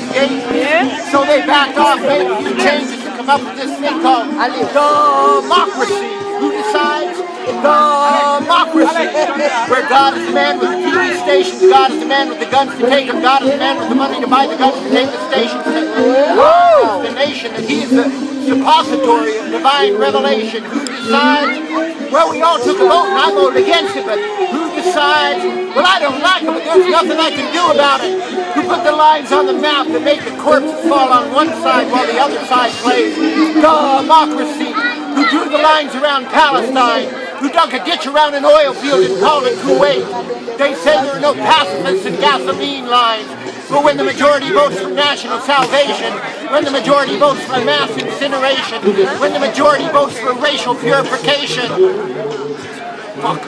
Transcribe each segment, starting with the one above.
engagement. So they backed off, made a few changes to come up with this thing called democracy. Who decides? Democracy. Where God is the man with the TV stations, God is the man with the guns to take them, God is the man with the money to buy the guns to take the stations. God is the nation, and He is the suppository of divine revelation. Who decides? Well, we all took a vote, and I voted against it, but who decides? Well, I don't like it, but there's nothing I can do about it. Who put the lines on the map that make the corpses fall on one side while the other side plays? Democracy. Who drew the lines around Palestine? Who dug a ditch around an oil field and called it Kuwait? They said there are no pacifists and gasoline lines. But when the majority votes for national salvation, when the majority votes for mass incineration, when the majority votes for racial purification, fuck.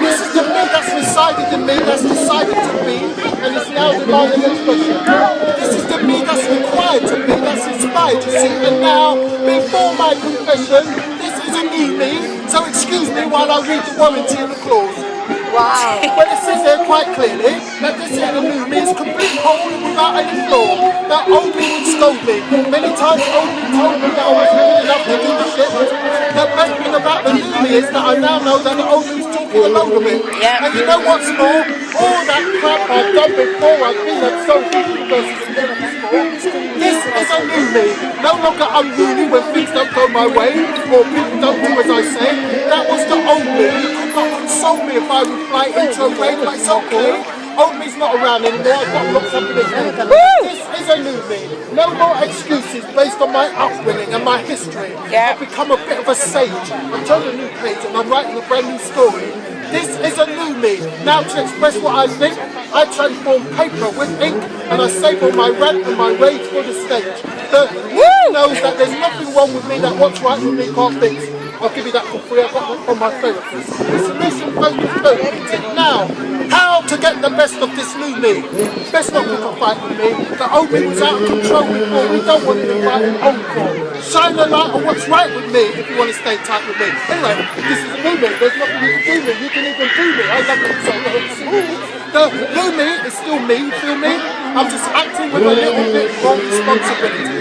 This is the me that's resided in me, that's decided to be, and is now demanding expression. This is the me that's required to be, that's inspired to see, and now, before my confession, this is a new me, so excuse me while I read the warranty and the clause. Wow. But it says there quite clearly that this is a new me, is complete, whole, without any flaw. That old me would scold me. Many times old me told me that I was living enough to do the shit. The best thing about the new me is that I now know that the old me was talking a load of it. Yeah. And you know what's more? All that crap I've done before, I've been at so many versus this is a new me. No longer unruly when things don't go my way, or people don't do as I say. That was the old me. You could not console me if I would fly into a rain, but it's okay. Old me's not around anymore, I've got lots up in this head. This is a new me. No more excuses based on my upbringing and my history. I've become a bit of a sage. I'm turning a new page and I'm writing a brand new story. This is a new me. Now to express what I think, I transform paper with ink and I save all my rant and my rage for the stage. The me knows that there's nothing wrong with me that what's right with me can't fix. I'll give you that for free, I got that from my therapist. It's a mission focused therapy. Now, how to get the best of this new me? Best not pick a fight with me. The old me was out of control before, we don't want to fight an old core. Shine the light on what's right with me if you want to stay tight with me. Anyway, this is a new me, there's nothing you can do me, you can even do me. I love it so much. The new me is still me, feel me? I'm just acting with a little bit more responsibility.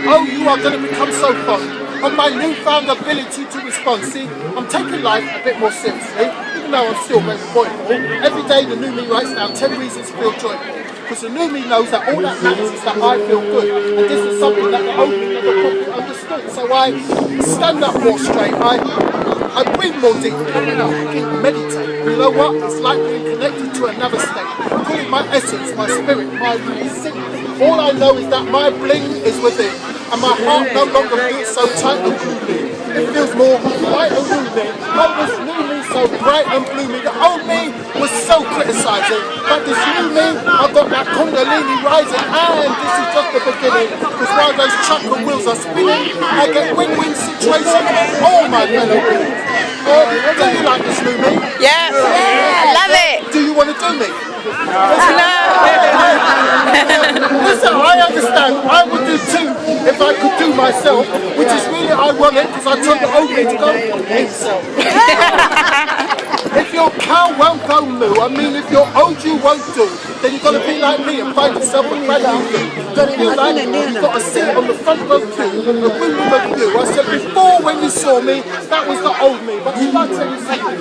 Oh, you are going to become so fun. On my newfound ability to respond. See, I'm taking life a bit more seriously, even though I'm still very joyful. Every day the new me writes down 10 reasons to feel joyful. Because the new me knows that all that matters is that I feel good. And this is something that the old me never properly understood. So I stand up more straight. I breathe more deeply. I meditate. You know what? It's like being connected to another state. I call it my essence, my spirit, my reason. All I know is that my bling is within. And my heart no longer feels so tight and gloomy. It feels more bright and gloomy. Oh, this new me so bright and gloomy. The old me was so criticizing. But this new me, I've got that kundalini rising. And this is just the beginning. Because while those chakra wheels are spinning, I get win-win situation with all my fellow beings. Do you like this new me? Yeah, I love it. Do you want to do me? No. Listen, I understand. I would do too if I could do myself, which is really ironic because I told the old me to go himself. If your cow won't go moo, I mean if your Oju won't do, then you've got to be like me and find yourself a brand new thing. You've got to be like you've got a seat on the front row too, a room with a view. I said before when you saw me, that was the old me, but if I tell you something,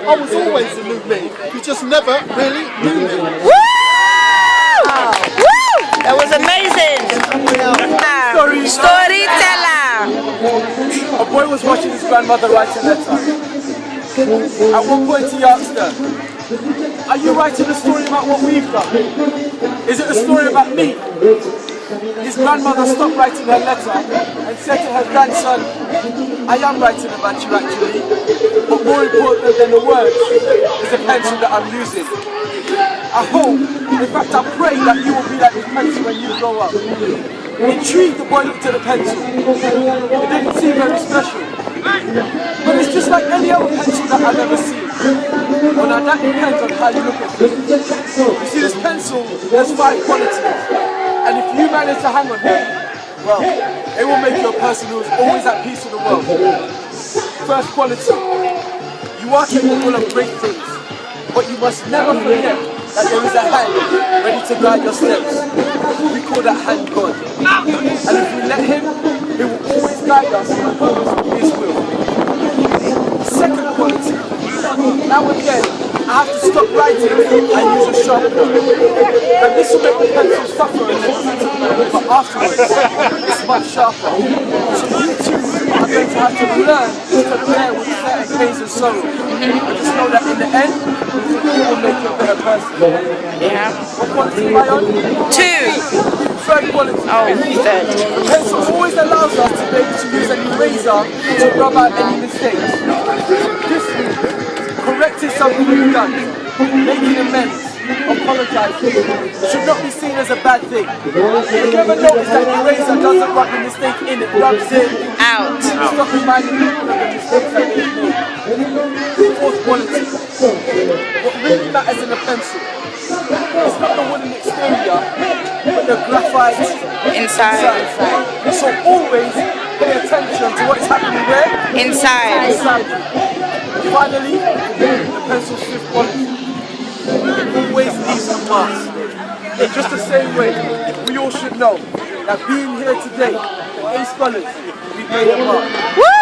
I was always the new me. You just never really knew me. Woo! Woo! That was amazing. Storyteller. A boy was watching his grandmother write a letter. At one point he asked her, "Are you writing a story about what we've done? Is it a story about me?" His grandmother stopped writing her letter and said to her grandson, "I am writing about you actually, but more important than the words is the pencil that I'm using. I hope, in fact I pray that you will be like this pencil when you grow up." Intrigued, the boy looked at the pencil. It didn't seem very special. But it's just like any other pencil that I've ever seen. Well, now that depends on how you look at it. You see, this pencil has 5 qualities. And if you manage to hang on them, well, it will make you a person who is always at peace in the world. First quality, you You are capable of great things, but you must never forget that there is a hand ready to guide your steps. We call that hand God. And if we let him, he will always guide us in accordance with his will. Second quality. Now again, I have to stop writing and use a sharpener. And this will make the pencil suffer a little, but afterwards, it's much sharper. So you too are going to have to learn to bear with certain pains and sorrows. And just know that in the end, you will make you a better person. Yeah. What quality am I on? 2. Third quality. Oh, third. The pencil always allows us to be able to use an eraser to rub out any mistakes. This week, correcting something we've done, making amends, apologizing, should not be seen as a bad thing. If you ever notice that the eraser doesn't rub the mistake in, it rubs it Out. Stop reminding people of the mistakes that they've made. Fourth quality. What really matters in a pencil is not the wooden exterior, but the graphite Inside. So always pay attention to what's happening where? Inside. Finally, the pencil's fifth quality. It always leaves a mark. In just the same way, we all should know that being here today for A-Scholars, we made a mark. Woo!